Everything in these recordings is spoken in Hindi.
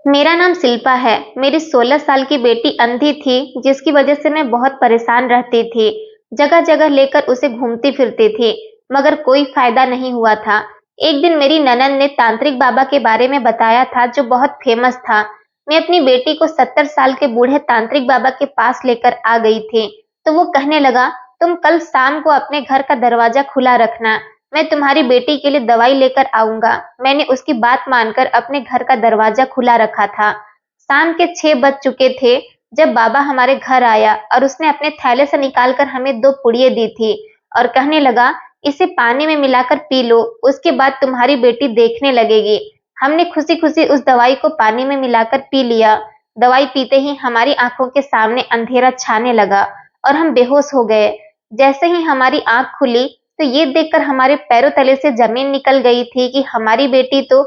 मेरा नाम शिल्पा है। मेरी 16 साल की बेटी अंधी थी, जिसकी वजह से मैं बहुत परेशान रहती थी। जगह जगह लेकर उसे घूमती फिरती थी, मगर कोई फायदा नहीं हुआ था। एक दिन मेरी ननद ने तांत्रिक बाबा के बारे में बताया था, जो बहुत फेमस था। मैं अपनी बेटी को 70 साल के बूढ़े तांत्रिक बाबा के पास लेकर आ गई थी, तो वो कहने लगा, तुम कल शाम को अपने घर का दरवाजा खुला रखना, मैं तुम्हारी बेटी के लिए दवाई लेकर आऊंगा। मैंने उसकी बात मानकर अपने घर का दरवाजा खुला रखा था। शाम के 6 बज चुके थे जब बाबा हमारे घर आया और उसने अपने थैले से निकालकर हमें 2 पुड़िये दी थी और कहने लगा, इसे पानी में मिलाकर पी लो, उसके बाद तुम्हारी बेटी देखने लगेगी। हमने खुशी खुशी उस दवाई को पानी में मिलाकर पी लिया। दवाई पीते ही हमारी आंखों के सामने अंधेरा छाने लगा और हम बेहोश हो गए। जैसे ही हमारी आंख खुली तो ये देखकर हमारे पैरों तले से जमीन निकल गई थी कि हमारी बेटी तो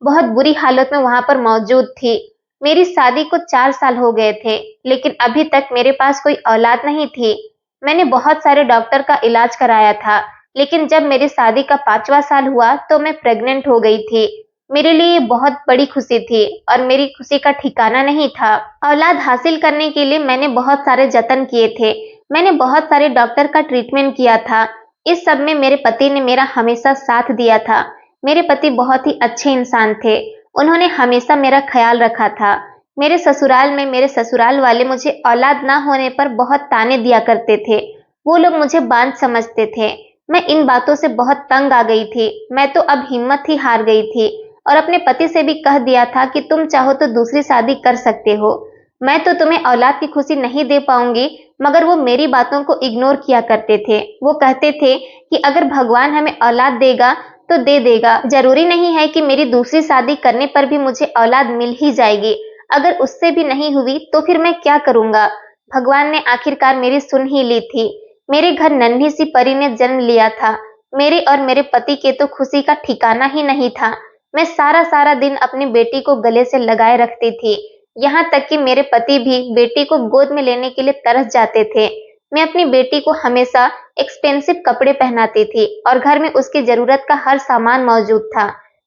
बहुत बुरी हालत में वहां पर मौजूद थी। मेरी शादी को 4 साल हो गए थे, लेकिन अभी तक मेरे पास कोई औलाद नहीं थी। मैंने बहुत सारे डॉक्टर का इलाज कराया था, लेकिन जब मेरी शादी का 5वां साल हुआ तो मैं प्रेग्नेंट हो गई थी। मेरे लिए ये बहुत बड़ी खुशी थी और मेरी खुशी का ठिकाना नहीं था। औलाद हासिल करने के लिए मैंने बहुत सारे जतन किए थे। मैंने बहुत सारे डॉक्टर का ट्रीटमेंट किया था। इस सब में मेरे पति ने मेरा हमेशा साथ दिया था। मेरे पति बहुत ही अच्छे इंसान थे। उन्होंने हमेशा मेरा ख्याल रखा था। मेरे ससुराल में मेरे ससुराल वाले मुझे औलाद ना होने पर बहुत ताने दिया करते थे। वो लोग मुझे बांझ समझते थे। मैं इन बातों से बहुत तंग आ गई थी। मैं तो अब हिम्मत ही हार गई थी और अपने पति से भी कह दिया था कि तुम चाहो तो दूसरी शादी कर सकते हो। मैं तो तुम्हें औलाद की खुशी नहीं दे पाऊंगी, मगर वो मेरी बातों को इग्नोर किया करते थे। वो कहते थे कि अगर भगवान हमें औलाद देगा तो दे देगा, जरूरी नहीं है कि मेरी दूसरी शादी करने पर भी मुझे औलाद मिल ही जाएगी। अगर उससे भी नहीं हुई तो फिर मैं क्या करूंगा। भगवान ने आखिरकार मेरी सुन ही ली थी। मेरे घर नन्ही सी परी ने जन्म लिया था। मेरे और मेरे पति के तो खुशी का ठिकाना ही नहीं था। मैं सारा सारा दिन अपनी बेटी को गले से लगाए रखती थी। यहाँ तक कि मेरे पति भी बेटी को गोद में लेने के लिए तरस जाते थे। मैं अपनी बेटी को हमेशा एक्सपेंसिव कपड़े पहनाती थी और घर में उसकी जरूरत का हर सामान मौजूद था।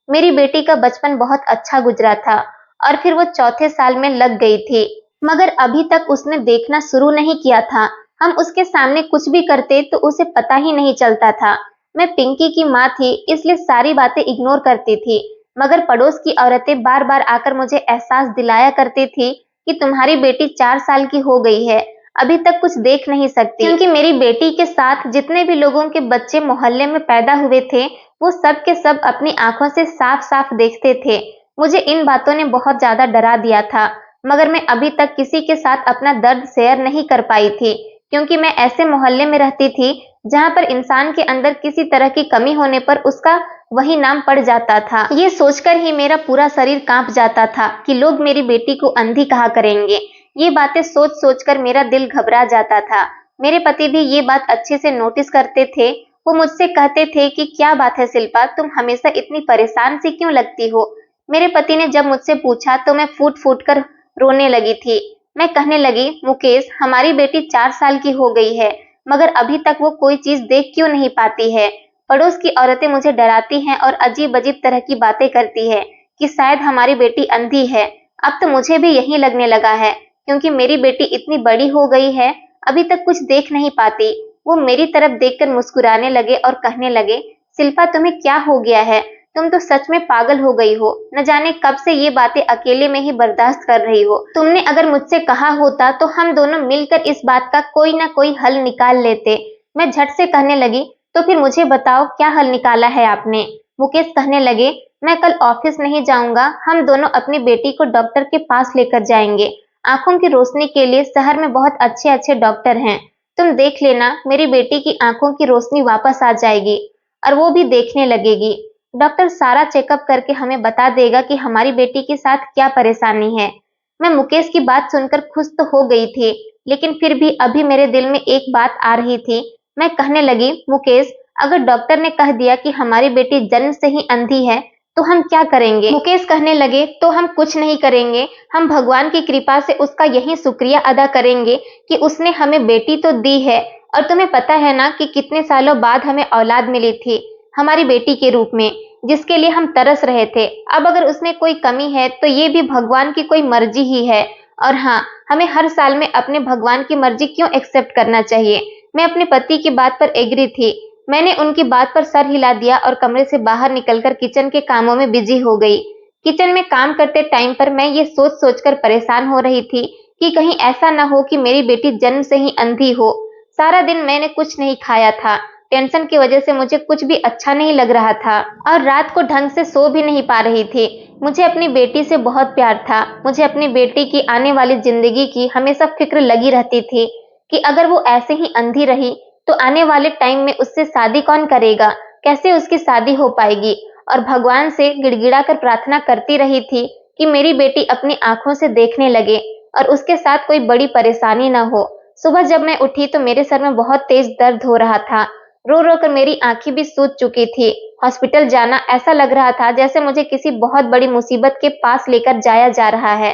मेरी बेटी का बचपन बहुत अच्छा गुजरा था और फिर वो चौथे साल में लग गई थी, मगर अभी तक उसने देखना शुरू नहीं किया था। हम उसके सामने कुछ भी करते तो उसे पता ही नहीं चलता था। मैं पिंकी की माँ थी, इसलिए सारी बातें इग्नोर करती थी, मगर पड़ोस की औरतें बार बार आकर मुझे एहसास दिलाया करती थी कि तुम्हारी बेटी 4 साल की हो गई है, अभी तक कुछ देख नहीं सकती। क्योंकि मेरी बेटी के साथ जितने भी लोगों के बच्चे मोहल्ले में पैदा हुए थे, वो सब के सब अपनी आंखों से साफ साफ देखते थे। मुझे इन बातों ने बहुत ज्यादा डरा दिया था, मगर मैं अभी तक किसी के साथ अपना दर्द शेयर नहीं कर पाई थी, क्योंकि मैं ऐसे मोहल्ले में रहती थी जहाँ पर इंसान के अंदर किसी तरह की कमी होने पर उसका वही नाम पड़ जाता था। ये सोचकर ही मेरा पूरा शरीर कांप जाता था कि लोग मेरी बेटी को अंधी कहा करेंगे। ये बातें सोच सोचकर मेरा दिल घबरा जाता था। मेरे पति भी ये बात अच्छे से नोटिस करते थे। वो मुझसे कहते थे कि क्या बात है शिल्पा, तुम हमेशा इतनी परेशान सी क्यों लगती हो। मेरे पति ने जब मुझसे पूछा तो मैं फूट फूट कर रोने लगी थी। मैं कहने लगी, मुकेश, हमारी बेटी 4 साल की हो गई है, मगर अभी तक वो कोई चीज देख क्यों नहीं पाती है। पड़ोस की औरतें मुझे डराती हैं और अजीब अजीब तरह की बातें करती है कि शायद हमारी बेटी अंधी है। अब तो मुझे भी यही लगने लगा है, क्योंकि मेरी बेटी इतनी बड़ी हो गई है, अभी तक कुछ देख नहीं पाती। वो मेरी तरफ देखकर मुस्कुराने लगे और कहने लगे, शिल्पा, तुम्हें क्या हो गया है, तुम तो सच में पागल हो गई हो। न जाने कब से ये बातें अकेले में ही बर्दाश्त कर रही हो। तुमने अगर मुझसे कहा होता तो हम दोनों मिलकर इस बात का कोई ना कोई हल निकाल लेते। मैं झट से कहने लगी, तो फिर मुझे बताओ क्या हल निकाला है आपने। मुकेश कहने लगे, मैं कल ऑफिस नहीं जाऊंगा, हम दोनों अपनी बेटी को डॉक्टर के पास लेकर जाएंगे। आंखों की रोशनी के लिए शहर में बहुत अच्छे अच्छे डॉक्टर हैं, तुम देख लेना, मेरी बेटी की आंखों की रोशनी वापस आ जाएगी और वो भी देखने लगेगी। डॉक्टर सारा चेकअप करके हमें बता देगा कि हमारी बेटी के साथ क्या परेशानी है। मैं मुकेश की बात सुनकर खुश तो हो गई थी, लेकिन फिर भी अभी मेरे दिल में एक बात आ रही थी। मैं कहने लगी, मुकेश, अगर डॉक्टर ने कह दिया कि हमारी बेटी जन्म से ही अंधी है तो हम क्या करेंगे। मुकेश कहने लगे, तो हम कुछ नहीं करेंगे, हम भगवान की कृपा से उसका यही शुक्रिया अदा करेंगे कि उसने हमें बेटी तो दी है। और तुम्हें पता है ना कि कितने सालों बाद हमें औलाद मिली थी हमारी बेटी के रूप में। जिसके लिए हम तरस रहे थे। अब अगर उसमें कोई कमी है तो ये भी भगवान की कोई मर्जी ही है। और हाँ, हमें हर साल में अपने भगवान की मर्जी क्यों एक्सेप्ट करना चाहिए। मैं अपने पति की बात पर एग्री थी। मैंने उनकी बात पर सर हिला दिया और कमरे से बाहर निकलकर किचन के कामों में बिजी हो गई। किचन में काम करते टाइम पर मैं ये सोच सोचकर परेशान हो रही थी कि कहीं ऐसा ना हो कि मेरी बेटी जन्म से ही अंधी हो। सारा दिन मैंने कुछ नहीं खाया था। टेंशन की वजह से मुझे कुछ भी अच्छा नहीं लग रहा था और रात को ढंग से सो भी नहीं पा रही थी। मुझे अपनी बेटी से बहुत प्यार था। मुझे अपनी बेटी की आने वाली जिंदगी की हमेशा फिक्र लगी रहती थी कि अगर वो ऐसे ही अंधी रही तो आने वाले टाइम में उससे शादी कौन करेगा, कैसे उसकी शादी हो पाएगी। और भगवान से गिड़गिड़ा कर प्रार्थना करती रही थी कि मेरी बेटी अपनी आंखों से देखने लगे और उसके साथ कोई बड़ी परेशानी ना हो। सुबह जब मैं उठी तो मेरे सर में बहुत तेज दर्द हो रहा था। रो रो कर मेरी आंखें भी सूज चुकी थी। हॉस्पिटल जाना ऐसा लग रहा था जैसे मुझे किसी बहुत बड़ी मुसीबत के पास लेकर जाया जा रहा है।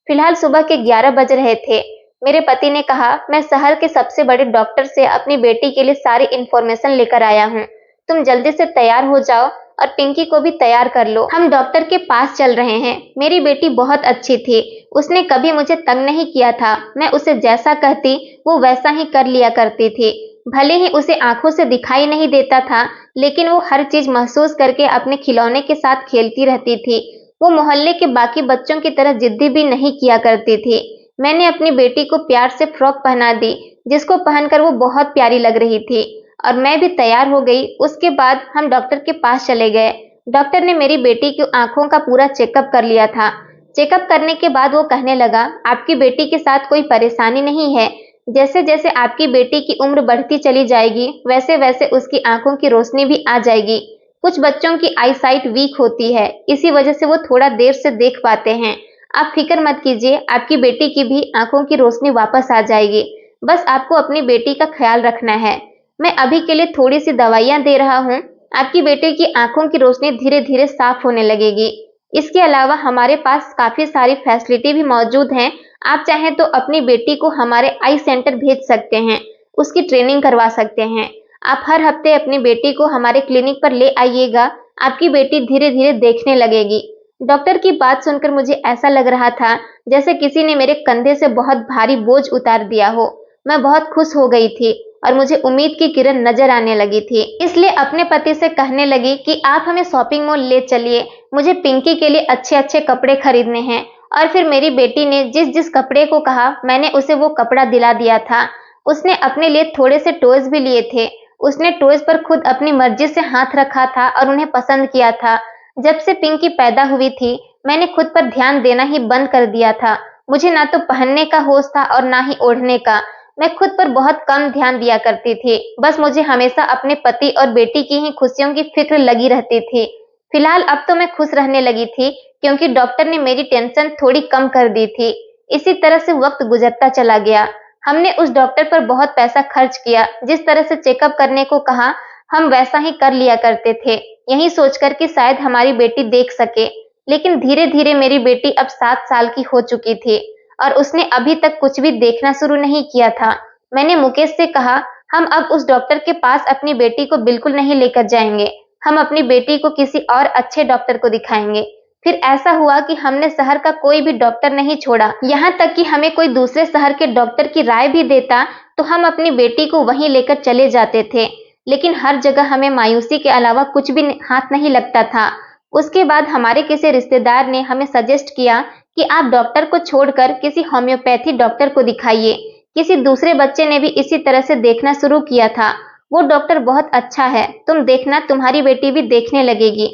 फिलहाल सुबह के 11 बज रहे थे। मेरे पति ने कहा, मैं शहर के सबसे बड़े डॉक्टर से अपनी बेटी के लिए सारी इंफॉर्मेशन लेकर आया हूँ। तुम जल्दी से तैयार हो जाओ और पिंकी को भी तैयार कर लो। हम डॉक्टर के पास चल रहे हैं। मेरी बेटी बहुत अच्छी थी। उसने कभी मुझे तंग नहीं किया था। मैं उसे जैसा कहती वो वैसा ही कर लिया करती थी। भले ही उसे आंखों से दिखाई नहीं देता था, लेकिन वो हर चीज महसूस करके अपने खिलौने के साथ खेलती रहती थी। वो मोहल्ले के बाकी बच्चों की तरह जिद्दी भी नहीं किया करती थी। मैंने अपनी बेटी को प्यार से फ्रॉक पहना दी, जिसको पहनकर वो बहुत प्यारी लग रही थी और मैं भी तैयार हो गई। उसके बाद हम डॉक्टर के पास चले गए। डॉक्टर ने मेरी बेटी की आंखों का पूरा चेकअप कर लिया था। चेकअप करने के बाद वो कहने लगा, आपकी बेटी के साथ कोई परेशानी नहीं है। जैसे जैसे आपकी बेटी की उम्र बढ़ती चली जाएगी वैसे वैसे उसकी आंखों की रोशनी भी आ जाएगी। कुछ बच्चों की आई साइट वीक होती है, इसी वजह से वो थोड़ा देर से देख पाते हैं। आप फिक्र मत कीजिए, आपकी बेटी की भी आंखों की रोशनी वापस आ जाएगी। बस आपको अपनी बेटी का ख्याल रखना है। मैं अभी के लिए थोड़ी सी दवाइयां दे रहा हूँ। आपकी बेटी की आंखों की रोशनी धीरे धीरे साफ होने लगेगी। इसके अलावा हमारे पास काफी सारी फैसिलिटी भी मौजूद हैं। आप चाहें तो अपनी बेटी को हमारे आई सेंटर भेज सकते हैं, उसकी ट्रेनिंग करवा सकते हैं। आप हर हफ्ते अपनी बेटी को हमारे क्लिनिक पर ले आइएगा। आपकी बेटी धीरे धीरे देखने लगेगी। डॉक्टर की बात सुनकर मुझे ऐसा लग रहा था जैसे किसी ने मेरे कंधे से बहुत भारी बोझ उतार दिया हो। मैं बहुत खुश हो गई थी और मुझे उम्मीद की किरण नजर आने लगी थी। इसलिए अपने पति से कहने लगी कि आप हमें शॉपिंग मॉल ले चलिए, मुझे पिंकी के लिए अच्छे अच्छे कपड़े खरीदने हैं। और फिर मेरी बेटी ने जिस जिस कपड़े को कहा मैंने उसे वो कपड़ा दिला दिया था। उसने अपने लिए थोड़े से टॉयज भी लिए थे। उसने टॉयज पर खुद अपनी मर्जी से हाथ रखा था और उन्हें पसंद किया था। जब से पिंकी पैदा हुई थी मैंने खुद पर ध्यान देना ही बंद कर दिया था। मुझे ना तो पहनने का होश था और ना ही ओढ़ने का। मैं खुद पर बहुत कम ध्यान दिया करती थी। बस मुझे हमेशा अपने पति और बेटी की ही खुशियों की फिक्र लगी रहती थी। फिलहाल अब तो मैं खुश रहने लगी थी क्योंकि डॉक्टर ने मेरी टेंशन थोड़ी कम कर दी थी। इसी तरह से वक्त गुजरता चला गया। हमने उस डॉक्टर पर बहुत पैसा खर्च किया। जिस तरह से चेकअप करने को कहा हम वैसा ही कर लिया करते थे, यही सोचकर कि शायद हमारी बेटी देख सके। लेकिन धीरे धीरे मेरी बेटी अब 7 साल की हो चुकी थी और उसने अभी तक कुछ भी देखना शुरू नहीं किया था। मैंने मुकेश से कहा, हम अब उस डॉक्टर के पास अपनी बेटी को बिल्कुल नहीं लेकर जाएंगे। हम अपनी बेटी को किसी और अच्छे डॉक्टर को दिखाएंगे। फिर ऐसा हुआ कि हमने शहर का कोई भी डॉक्टर नहीं छोड़ा। यहाँ तक कि हमें कोई दूसरे शहर के डॉक्टर की राय भी देता तो हम अपनी बेटी को वहीं लेकर चले जाते थे। लेकिन हर जगह हमें मायूसी के अलावा कुछ भी हाथ नहीं लगता था। उसके बाद हमारे किसी रिश्तेदार ने हमें सजेस्ट किया कि आप डॉक्टर को छोड़कर किसी होम्योपैथी डॉक्टर को दिखाइए। किसी दूसरे बच्चे ने भी इसी तरह से देखना शुरू किया था। वो डॉक्टर बहुत अच्छा है, तुम देखना तुम्हारी बेटी भी देखने लगेगी।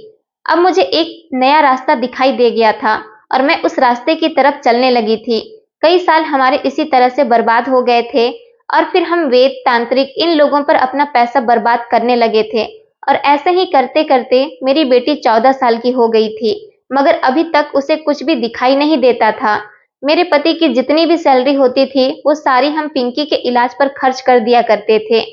अब मुझे एक नया रास्ता दिखाई दे गया था और मैं उस रास्ते की तरफ चलने लगी थी। कई साल हमारे इसी तरह से बर्बाद हो गए थे और फिर हम वेद, तांत्रिक इन लोगों पर अपना पैसा बर्बाद करने लगे थे। और ऐसे ही करते करते मेरी बेटी 14 साल की हो गई थी, मगर अभी तक उसे कुछ भी दिखाई नहीं देता था। मेरे पति की जितनी भी सैलरी होती थी वो सारी हम पिंकी के इलाज पर खर्च कर दिया करते थे।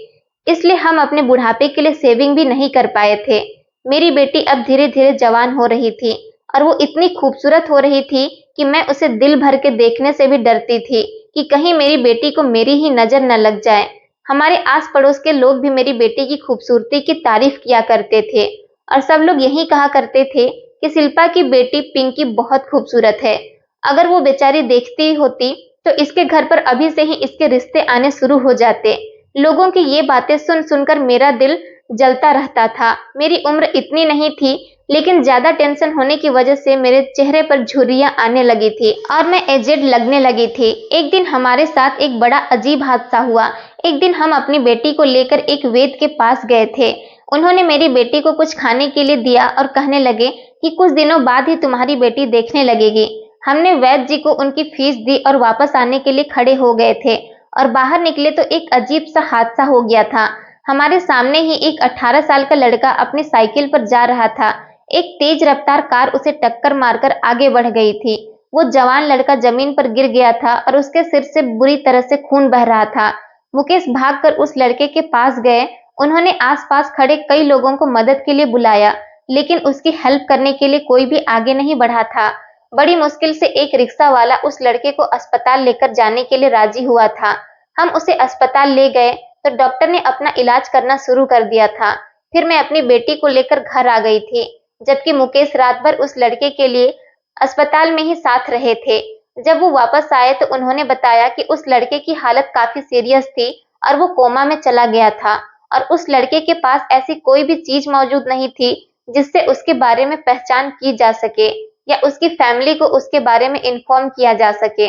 इसलिए हम अपने बुढ़ापे के लिए सेविंग भी नहीं कर पाए थे। मेरी बेटी अब धीरे धीरे जवान हो रही थी और वो इतनी खूबसूरत हो रही थी कि मैं उसे दिल भर के देखने से भी डरती थी कि कहीं मेरी बेटी को मेरी ही नजर न लग जाए। हमारे आस पड़ोस के लोग भी मेरी बेटी की खूबसूरती की तारीफ किया करते थे। और सब लोग यही कहा करते थे कि शिल्पा की बेटी पिंकी बहुत खूबसूरत है। अगर वो बेचारी देखती होती तो इसके घर पर अभी से ही इसके रिश्ते आने शुरू हो जाते। लोगों की ये बातें सुन सुनकर मेरा दिल जलता रहता था। मेरी उम्र इतनी नहीं थी, लेकिन ज्यादा टेंशन होने की वजह से मेरे चेहरे पर झुर्रियां आने लगी थी और मैं एजेड लगने लगी थी। एक दिन हमारे साथ एक बड़ा अजीब हादसा हुआ। एक दिन हम अपनी बेटी को लेकर एक वैद्य के पास गए थे। उन्होंने मेरी बेटी को कुछ खाने के लिए दिया और कहने लगे कि कुछ दिनों बाद ही तुम्हारी बेटी देखने लगेगी। हमने वैद्य जी को उनकी फीस दी और वापस आने के लिए खड़े हो गए थे और बाहर निकले तो एक अजीब सा हादसा हो गया था। हमारे सामने ही एक 18 साल का लड़का अपनी साइकिल पर जा रहा था। एक तेज रफ्तार कार उसे टक्कर मारकर आगे बढ़ गई थी। वो जवान लड़का जमीन पर गिर गया था और उसके सिर से बुरी तरह से खून बह रहा था। मुकेश भागकर उस लड़के के पास गए। उन्होंने आसपास खड़े कई लोगों को मदद के लिए बुलाया, लेकिन उसकी हेल्प करने के लिए कोई भी आगे नहीं बढ़ा था। बड़ी मुश्किल से एक रिक्शा वाला उस लड़के को अस्पताल लेकर जाने के लिए राजी हुआ था। हम उसे अस्पताल ले गए तो डॉक्टर ने अपना इलाज करना शुरू कर दिया था। फिर मैं अपनी बेटी को लेकर घर आ गई थी, जबकि मुकेश रात भर उस लड़के के लिए अस्पताल में ही साथ रहे थे। जब वो वापस आए तो उन्होंने बताया कि उस लड़के की हालत काफी सीरियस थी और वो कोमा में चला गया था और उस लड़के के पास ऐसी कोई भी चीज मौजूद नहीं थी जिससे उसके बारे में पहचान की जा सके या उसकी फैमिली को उसके बारे में इन्फॉर्म किया जा सके।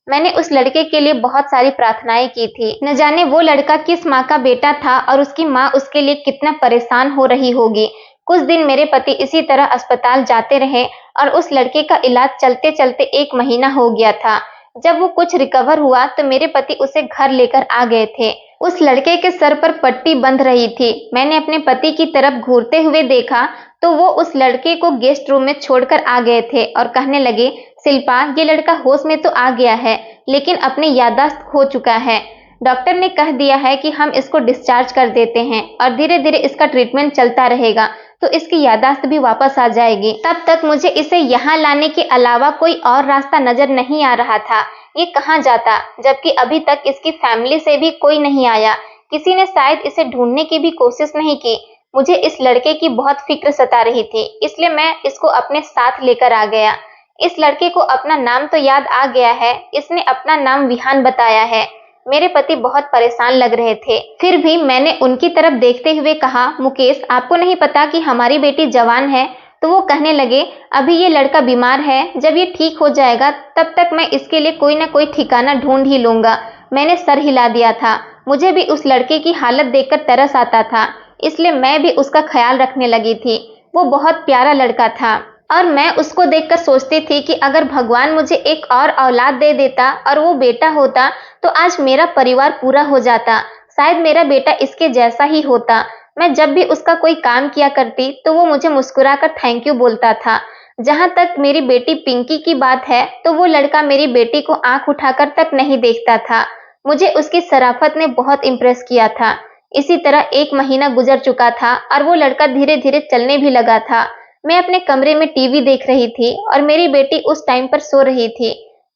मैंने उस लड़के के लिए बहुत सारी प्रार्थनाएं की थी। न जाने वो लड़का किस माँ का बेटा था और उसकी माँ उसके लिए कितना परेशान हो रही होगी। कुछ दिन मेरे पति इसी तरह अस्पताल जाते रहे और उस लड़के का इलाज चलते चलते 1 महीना हो गया था। जब वो कुछ रिकवर हुआ तो मेरे पति उसे घर लेकर आ गए थे। उस लड़के के सर पर पट्टी बंध रही थी। मैंने अपने पति की तरफ घूरते हुए देखा तो वो उस लड़के को गेस्ट रूम में छोड़कर आ गए थे और कहने लगे, शिल्पा, ये लड़का होश में तो आ गया है, लेकिन अपनी याददाश्त खो चुका है। डॉक्टर ने कह दिया है कि हम इसको डिस्चार्ज कर देते हैं और धीरे धीरे इसका ट्रीटमेंट चलता रहेगा तो इसकी याददाश्त भी वापस आ जाएगी। तब तक मुझे इसे यहाँ लाने के अलावा कोई और रास्ता नजर नहीं आ रहा था। ये कहाँ जाता, जबकि अभी तक इसकी फैमिली से भी कोई नहीं आया। किसी ने शायद इसे ढूंढने की भी कोशिश नहीं की। मुझे इस लड़के की बहुत फिक्र सता रही थी, इसलिए मैं इसको अपने साथ लेकर आ गया। इस लड़के को अपना नाम तो याद आ गया है। इसने अपना नाम विहान बताया है। मेरे पति बहुत परेशान लग रहे थे। फिर भी मैंने उनकी तरफ देखते हुए कहा, मुकेश, आपको नहीं पता कि हमारी बेटी जवान है? तो वो कहने लगे, अभी ये लड़का बीमार है, जब ये ठीक हो जाएगा तब तक मैं इसके लिए कोई ना कोई ठिकाना ढूंढ ही लूंगा। मैंने सर हिला दिया था। मुझे भी उस लड़के की हालत देखकर तरस आता था, इसलिए मैं भी उसका ख्याल रखने लगी थी। वो बहुत प्यारा लड़का था और मैं उसको देखकर सोचती थी कि अगर भगवान मुझे एक और औलाद दे देता और वो बेटा होता तो आज मेरा परिवार पूरा हो जाता। शायद मेरा बेटा इसके जैसा ही होता। मैं जब भी उसका कोई काम किया करती तो वो मुझे मुस्कुराकर थैंक यू बोलता था। जहां तक मेरी बेटी पिंकी की बात है तो वो लड़का मेरी बेटी को आंख उठाकर तक नहीं देखता था। मुझे उसकी शराफत ने बहुत इम्प्रेस किया था। इसी तरह 1 महीना गुजर चुका था और वो लड़का धीरे धीरे चलने भी लगा था। मैं अपने कमरे में टीवी देख रही थी और मेरी बेटी उस टाइम पर सो रही थी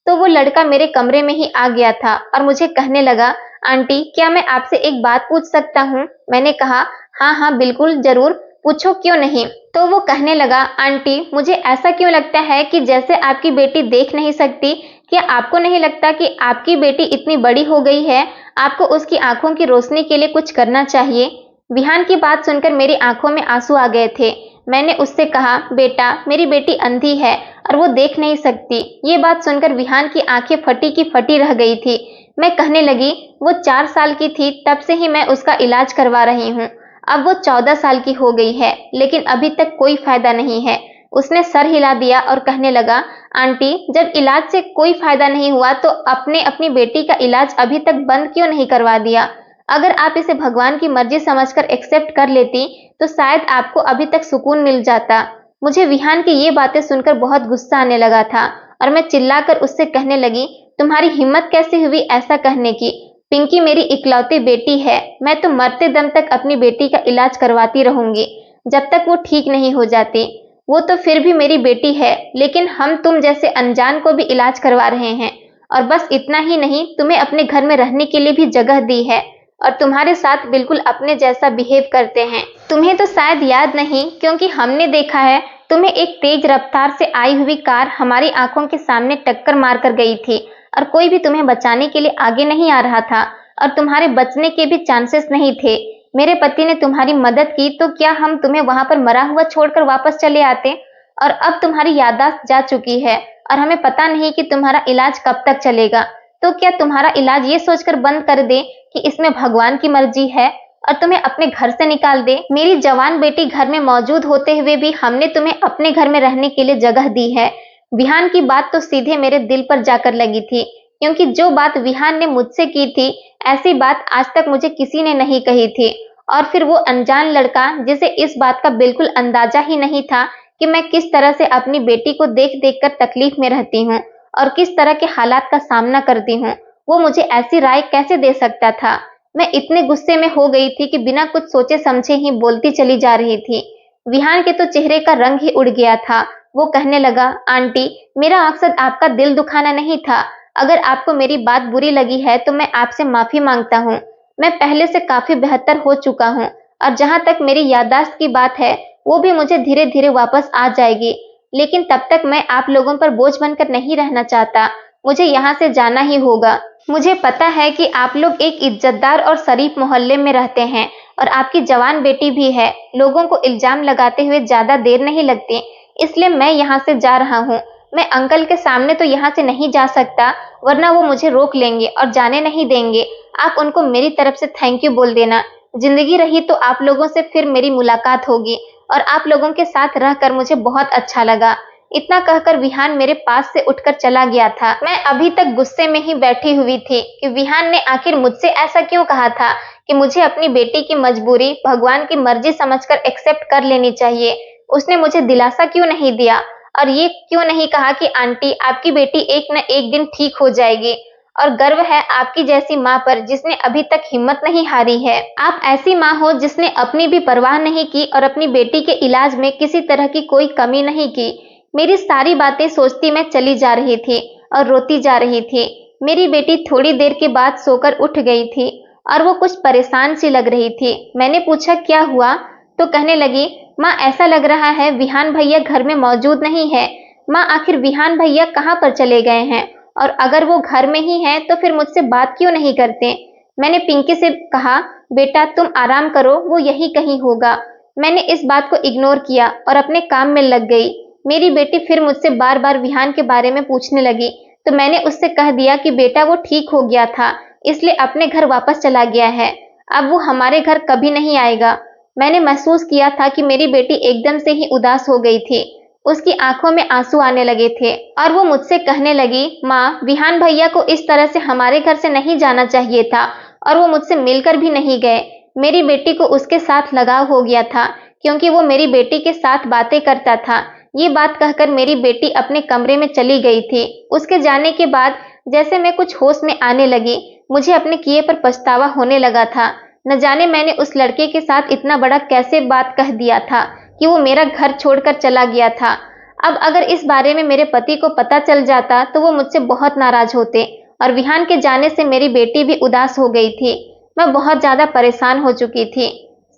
तो वो लड़का मेरे कमरे में ही आ गया था और मुझे कहने लगा, आंटी, क्या मैं आपसे एक बात पूछ सकता हूँ? मैंने कहा, हाँ हाँ बिल्कुल, जरूर पूछो, क्यों नहीं। तो वो कहने लगा, आंटी, मुझे ऐसा क्यों लगता है कि जैसे आपकी बेटी देख नहीं सकती, क्या आपको नहीं लगता कि आपकी बेटी इतनी बड़ी हो गई है, आपको उसकी आंखों की रोशनी के लिए कुछ करना चाहिए? विहान की बात सुनकर मेरी आंखों में आंसू आ गए थे। मैंने उससे कहा, बेटा, मेरी बेटी अंधी है और वो देख नहीं सकती। ये बात सुनकर विहान की आंखें फटी की फटी रह गई थी। मैं कहने लगी, वो 4 साल की थी तब से ही मैं उसका इलाज करवा रही हूँ। अब वो 14 साल की हो गई है, लेकिन अभी तक कोई फायदा नहीं है। उसने सर हिला दिया और कहने लगा, आंटी, जब इलाज से कोई फायदा नहीं हुआ तो आपने अपनी बेटी का इलाज अभी तक बंद क्यों नहीं करवा दिया? अगर आप इसे भगवान की मर्जी समझकर एक्सेप्ट कर लेती तो शायद आपको अभी तक सुकून मिल जाता। मुझे विहान की ये बातें सुनकर बहुत गुस्सा आने लगा था और मैं चिल्लाकर उससे कहने लगी, तुम्हारी हिम्मत कैसे हुई ऐसा कहने की? पिंकी मेरी इकलौती बेटी है। मैं तो मरते दम तक अपनी बेटी का इलाज करवाती रहूंगी जब तक वो ठीक नहीं हो जाती। वो तो फिर भी मेरी बेटी है, लेकिन हम तुम जैसे अनजान को भी इलाज करवा रहे हैं। और बस इतना ही नहीं, तुम्हें अपने घर में रहने के लिए भी जगह दी है। और तुम्हारे साथ बिल्कुल अपने जैसा बिहेव करते हैं। तुम्हें तो शायद याद नहीं, क्योंकि हमने देखा है तुम्हें एक तेज रफ्तार से आई हुई कार हमारी आंखों के सामने टक्कर मारकर गई थी और कोई भी तुम्हें बचाने के लिए आगे नहीं आ रहा था और तुम्हारे बचने के भी चांसेस नहीं थे। मेरे पति ने तुम्हारी मदद की तो क्या हम तुम्हें वहां पर मरा हुआ छोड़कर वापस चले आते? और अब तुम्हारी याददाश्त जा चुकी है और हमें पता नहीं कि तुम्हारा इलाज कब तक चलेगा। तो क्या तुम्हारा इलाज ये सोचकर बंद कर दे कि इसमें भगवान की मर्जी है और तुम्हें अपने घर से निकाल दे? मेरी जवान बेटी घर में मौजूद होते हुए भी हमने तुम्हें अपने घर में रहने के लिए जगह दी है। विहान की बात तो सीधे मेरे दिल पर जाकर लगी थी, क्योंकि जो बात विहान ने मुझसे की थी, ऐसी बात आज तक मुझे किसी ने नहीं कही थी। और फिर वो अनजान लड़का जिसे इस बात का बिल्कुल अंदाजा ही नहीं था कि मैं किस तरह से अपनी बेटी को देख देख कर तकलीफ में रहती हूँ और किस तरह के हालात का सामना करती हूँ, वो मुझे ऐसी राय कैसे दे सकता था? मैं इतने गुस्से में हो गई थी कि बिना कुछ सोचे समझे ही बोलती चली जा रही थी। विहान के तो चेहरे का रंग ही उड़ गया था। वो कहने लगा, आंटी, मेरा मकसद आपका दिल दुखाना नहीं था। अगर आपको मेरी बात बुरी लगी है तो मैं आपसे माफी मांगता हूँ। मैं पहले से काफी बेहतर हो चुका हूँ और जहां तक मेरी याददाश्त की बात है, वो भी मुझे धीरे धीरे वापस आ जाएगी। लेकिन तब तक मैं आप लोगों पर बोझ बनकर नहीं रहना चाहता। मुझे यहाँ से जाना ही होगा। मुझे पता है कि आप लोग एक इज्जतदार और शरीफ मोहल्ले में रहते हैं और आपकी जवान बेटी भी है। लोगों को इल्जाम लगाते हुए ज्यादा देर नहीं लगती, इसलिए मैं यहाँ से जा रहा हूँ। मैं अंकल के सामने तो यहाँ से नहीं जा सकता, वरना वो मुझे रोक लेंगे और जाने नहीं देंगे। आप उनको मेरी तरफ से थैंक यू बोल देना। जिंदगी रही तो आप लोगों से फिर मेरी मुलाकात होगी और आप लोगों के साथ रहकर मुझे बहुत अच्छा लगा। इतना कहकर विहान मेरे पास से उठकर चला गया था। मैं अभी तक गुस्से में ही बैठी हुई थी कि विहान ने आखिर मुझसे ऐसा क्यों कहा था कि मुझे अपनी बेटी की मजबूरी भगवान की मर्जी समझकर एक्सेप्ट कर लेनी चाहिए। उसने मुझे दिलासा क्यों नहीं दिया और ये क्यों नहीं कहा कि आंटी, आपकी बेटी एक न एक दिन ठीक हो जाएगी और गर्व है आपकी जैसी माँ पर जिसने अभी तक हिम्मत नहीं हारी है। आप ऐसी माँ हो जिसने अपनी भी परवाह नहीं की और अपनी बेटी के इलाज में किसी तरह की कोई कमी नहीं की। मेरी सारी बातें सोचती मैं चली जा रही थी और रोती जा रही थी। मेरी बेटी थोड़ी देर के बाद सोकर उठ गई थी और वो कुछ परेशान सी लग रही थी। मैंने पूछा क्या हुआ, तो कहने लगी, माँ, ऐसा लग रहा है विहान भैया घर में मौजूद नहीं है। माँ, आखिर विहान भैया कहाँ पर चले गए हैं? और अगर वो घर में ही हैं तो फिर मुझसे बात क्यों नहीं करते? मैंने पिंकी से कहा, बेटा तुम आराम करो, वो यही कहीं होगा। मैंने इस बात को इग्नोर किया और अपने काम में लग गई। मेरी बेटी फिर मुझसे बार बार विहान के बारे में पूछने लगी, तो मैंने उससे कह दिया कि बेटा वो ठीक हो गया था, इसलिए अपने घर वापस चला गया है। अब वो हमारे घर कभी नहीं आएगा। मैंने महसूस किया था कि मेरी बेटी एकदम से ही उदास हो गई थी। उसकी आंखों में आंसू आने लगे थे और वो मुझसे कहने लगी, माँ, विहान भैया को इस तरह से हमारे घर से नहीं जाना चाहिए था और वो मुझसे मिलकर भी नहीं गए। मेरी बेटी को उसके साथ लगाव हो गया था क्योंकि वो मेरी बेटी के साथ बातें करता था। ये बात कहकर मेरी बेटी अपने कमरे में चली गई थी। उसके जाने के बाद जैसे मैं कुछ होश में आने लगी, मुझे अपने किए पर पछतावा होने लगा था। न जाने मैंने उस लड़के के साथ इतना बड़ा कैसे बात कह दिया था कि वो मेरा घर छोड़कर चला गया था। अब अगर इस बारे में मेरे पति को पता चल जाता तो वो मुझसे बहुत नाराज होते और विहान के जाने से मेरी बेटी भी उदास हो गई थी। मैं बहुत ज्यादा परेशान हो चुकी थी।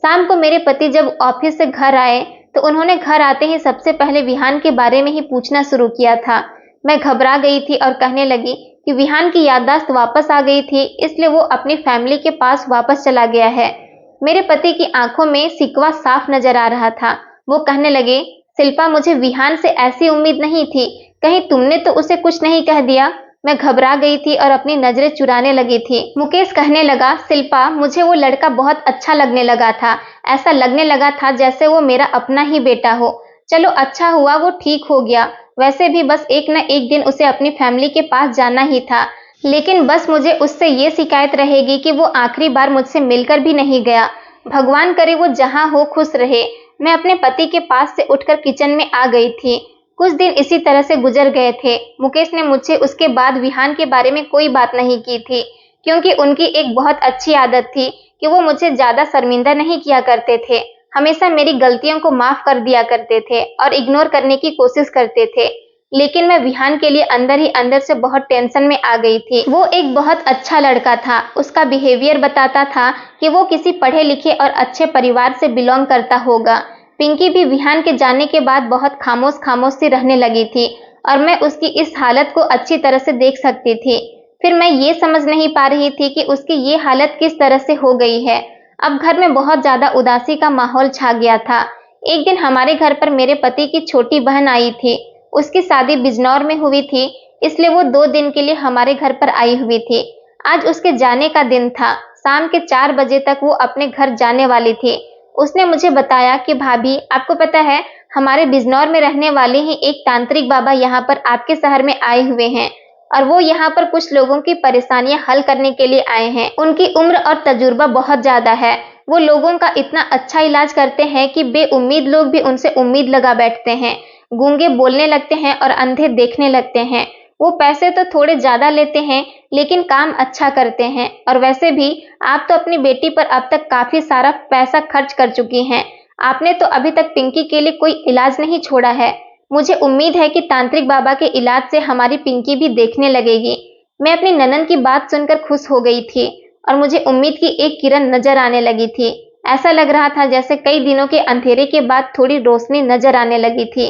शाम को मेरे पति जब ऑफिस से घर आए तो उन्होंने घर आते ही सबसे पहले विहान के बारे में ही पूछना शुरू किया था। मैं घबरा गई थी और कहने लगी कि विहान की याददाश्त वापस आ गई थी, इसलिए वो अपनी फैमिली के पास वापस चला गया है। मेरे पति की आंखों में शिकवा साफ नजर आ रहा था। वो कहने लगे, शिल्पा, मुझे विहान से ऐसी उम्मीद नहीं थी, कहीं तुमने तो उसे कुछ नहीं कह दिया? मैं घबरा गई थी और अपनी नजरें चुराने लगी थी। मुकेश कहने लगा, शिल्पा, मुझे वो लड़का बहुत अच्छा लगने लगा था। ऐसा लगने लगा था जैसे वो मेरा अपना ही बेटा हो। चलो अच्छा हुआ वो ठीक हो गया। वैसे भी बस एक न एक दिन उसे अपनी फैमिली के पास जाना ही था, लेकिन बस मुझे उससे ये शिकायत रहेगी कि वो आखिरी बार मुझसे मिलकर भी नहीं गया। भगवान करे वो जहाँ हो खुश रहे। मैं अपने पति के पास से उठकर किचन में आ गई थी। कुछ दिन इसी तरह से गुजर गए थे। मुकेश ने मुझसे उसके बाद विहान के बारे में कोई बात नहीं की थी, क्योंकि उनकी एक बहुत अच्छी आदत थी कि वो मुझे ज्यादा शर्मिंदा नहीं किया करते थे। हमेशा मेरी गलतियों को माफ कर दिया करते थे और इग्नोर करने की कोशिश करते थे। लेकिन मैं विहान के लिए अंदर ही अंदर से बहुत टेंशन में आ गई थी। वो एक बहुत अच्छा लड़का था। उसका बिहेवियर बताता था कि वो किसी पढ़े लिखे और अच्छे परिवार से बिलोंग करता होगा। पिंकी भी विहान के जाने के बाद बहुत खामोश खामोश सी रहने लगी थी और मैं उसकी इस हालत को अच्छी तरह से देख सकती थी। फिर मैं ये समझ नहीं पा रही थी कि उसकी ये हालत किस तरह से हो गई है। अब घर में बहुत ज्यादा उदासी का माहौल छा गया था। एक दिन हमारे घर पर मेरे पति की छोटी बहन आई थी। उसकी शादी बिजनौर में हुई थी, इसलिए वो 2 दिन के लिए हमारे घर पर आई हुई थी। आज उसके जाने का दिन था। शाम के 4 बजे तक वो अपने घर जाने वाली थी। उसने मुझे बताया कि भाभी, आपको पता है, हमारे बिजनौर में रहने वाले ही एक तांत्रिक बाबा यहाँ पर आपके शहर में आए हुए हैं और वो यहाँ पर कुछ लोगों की परेशानियां हल करने के लिए आए हैं। उनकी उम्र और तजुर्बा बहुत ज्यादा है। वो लोगों का इतना अच्छा इलाज करते हैं कि बेउम्मीद लोग भी उनसे उम्मीद लगा बैठते हैं। गूंगे बोलने लगते हैं और अंधे देखने लगते हैं। वो पैसे तो थोड़े ज्यादा लेते हैं, लेकिन काम अच्छा करते हैं। और वैसे भी आप तो अपनी बेटी पर अब तक काफी सारा पैसा खर्च कर चुकी हैं। आपने तो अभी तक पिंकी के लिए कोई इलाज नहीं छोड़ा है। मुझे उम्मीद है कि तांत्रिक बाबा के इलाज से हमारी पिंकी भी देखने लगेगी। मैं अपनी ननद की बात सुनकर खुश हो गई थी और मुझे उम्मीद की एक किरण नजर आने लगी थी। ऐसा लग रहा था जैसे कई दिनों के अंधेरे के बाद थोड़ी रोशनी नजर आने लगी थी।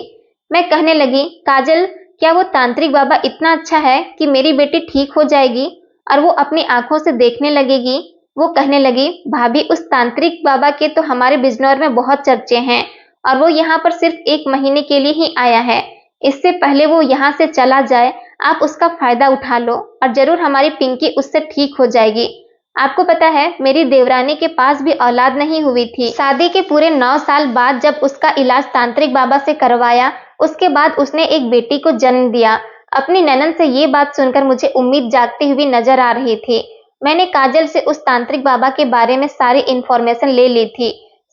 मैं कहने लगी, काजल, क्या वो तांत्रिक बाबा इतना अच्छा है कि मेरी बेटी ठीक हो जाएगी और वो अपनी आंखों से देखने लगेगी? वो कहने लगी, भाभी, उस तांत्रिक बाबा के तो हमारे बिजनौर में बहुत चर्चे हैं और वो यहाँ पर सिर्फ 1 महीने के लिए ही आया है। इससे पहले वो यहाँ से चला जाए, आप उसका फायदा उठा लो और जरूर हमारी पिंकी उससे ठीक हो जाएगी। आपको पता है, मेरी देवरानी के पास भी औलाद नहीं हुई थी। शादी के पूरे 9 साल बाद जब उसका इलाज तांत्रिक बाबा से करवाया, उसके बाद उसने एक बेटी को जन्म दिया। अपनी ननद से ये बात सुनकर मुझे उम्मीद जागती हुई नजर आ रही थी। मैंने काजल से उस तांत्रिक बाबा के बारे में सारी इंफॉर्मेशन ले ली थी।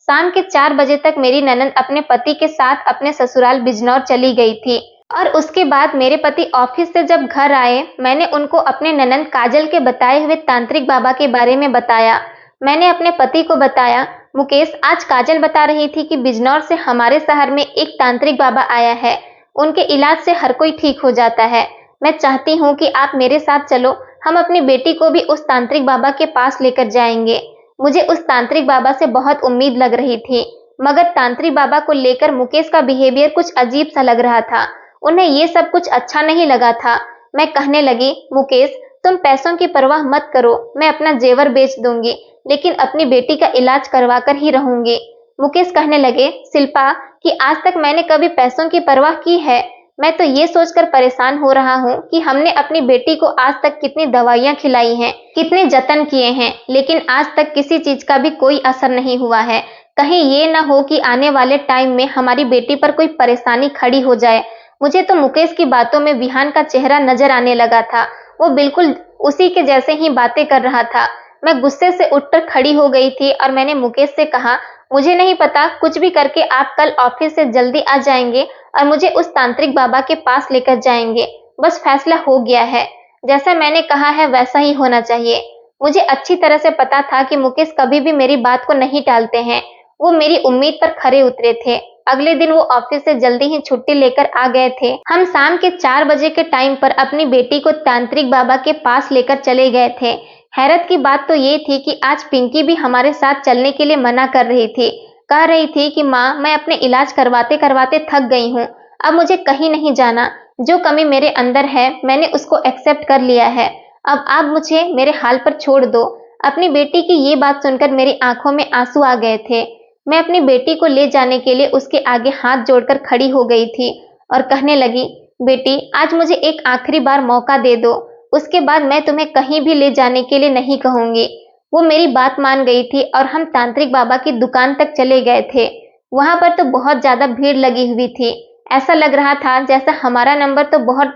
शाम के 4 बजे तक मेरी ननद अपने पति के साथ अपने ससुराल बिजनौर चली गई थी और उसके बाद मेरे पति ऑफिस से जब घर आए, मैंने उनको अपने ननद काजल के बताए हुए तांत्रिक बाबा के बारे में बताया। मैंने अपने पति को बताया, मुकेश, आज काजल बता रही थी कि बिजनौर से हमारे शहर में एक तांत्रिक बाबा आया है। उनके इलाज से हर कोई ठीक हो जाता है। मैं चाहती हूँ कि आप मेरे साथ चलो, हम अपनी बेटी को भी उस तांत्रिक बाबा के पास लेकर जाएंगे। मुझे उस तांत्रिक बाबा से बहुत उम्मीद लग रही थी, मगर तांत्रिक बाबा को लेकर मुकेश का बिहेवियर कुछ अजीब सा लग रहा था। उन्हें ये सब कुछ अच्छा नहीं लगा था। मैं कहने लगी, मुकेश, तुम पैसों की परवाह मत करो, मैं अपना जेवर बेच दूंगी, लेकिन अपनी बेटी का इलाज करवा कर ही रहूंगी। मुकेश कहने लगे, शिल्पा, कि आज तक मैंने कभी पैसों की परवाह की है? मैं तो ये सोचकर परेशान हो रहा हूँ कि हमने अपनी बेटी को आज तक कितनी दवाइयाँ खिलाई हैं, कितने जतन किए हैं, लेकिन आज तक किसी चीज का भी कोई असर नहीं हुआ है। कहीं ये ना हो कि आने वाले टाइम में हमारी बेटी पर कोई परेशानी खड़ी हो जाए। मुझे तो मुकेश की बातों में विहान का चेहरा नजर आने लगा था। वो बिल्कुल उसी के जैसे ही बातें कर रहा था। मैं गुस्से से उठकर खड़ी हो गई थी और मैंने मुकेश से कहा, मुझे नहीं पता, कुछ भी करके आप कल ऑफिस से जल्दी आ जाएंगे और मुझे उस तांत्रिक बाबा के पास लेकर जाएंगे। बस फैसला हो गया है। जैसा मैंने कहा है वैसा ही होना चाहिए। मुझे अच्छी तरह से पता था कि मुकेश कभी भी मेरी बात को नहीं टालते हैं। वो मेरी उम्मीद पर खरे उतरे थे। अगले दिन वो ऑफिस से जल्दी ही छुट्टी लेकर आ गए थे। हम शाम के 4 बजे के टाइम पर अपनी बेटी को तांत्रिक बाबा के पास लेकर चले गए थे। हैरत की बात तो ये थी कि आज पिंकी भी हमारे साथ चलने के लिए मना कर रही थी। कह रही थी कि माँ, मैं अपने इलाज करवाते करवाते थक गई हूँ, अब मुझे कहीं नहीं जाना। जो कमी मेरे अंदर है मैंने उसको एक्सेप्ट कर लिया है। अब आप मुझे मेरे हाल पर छोड़ दो। अपनी बेटी की ये बात सुनकर मेरी आंखों में आंसू आ गए थे। मैं अपनी बेटी को ले जाने के लिए उसके आगे हाथ जोड़कर खड़ी हो गई थी और कहने लगी, बेटी, आज मुझे एक आखिरी बार मौका दे दो, उसके बाद मैं तुम्हें कहीं भी ले जाने के लिए नहीं कहूंगी। वो मेरी बात मान गई थी और हम तांत्रिक बाबा की दुकान तक चले गए थे। वहां पर तो बहुत ज्यादा भीड़ लगी हुई थी। ऐसा लग रहा था जैसा हमारा नंबर तो बहुत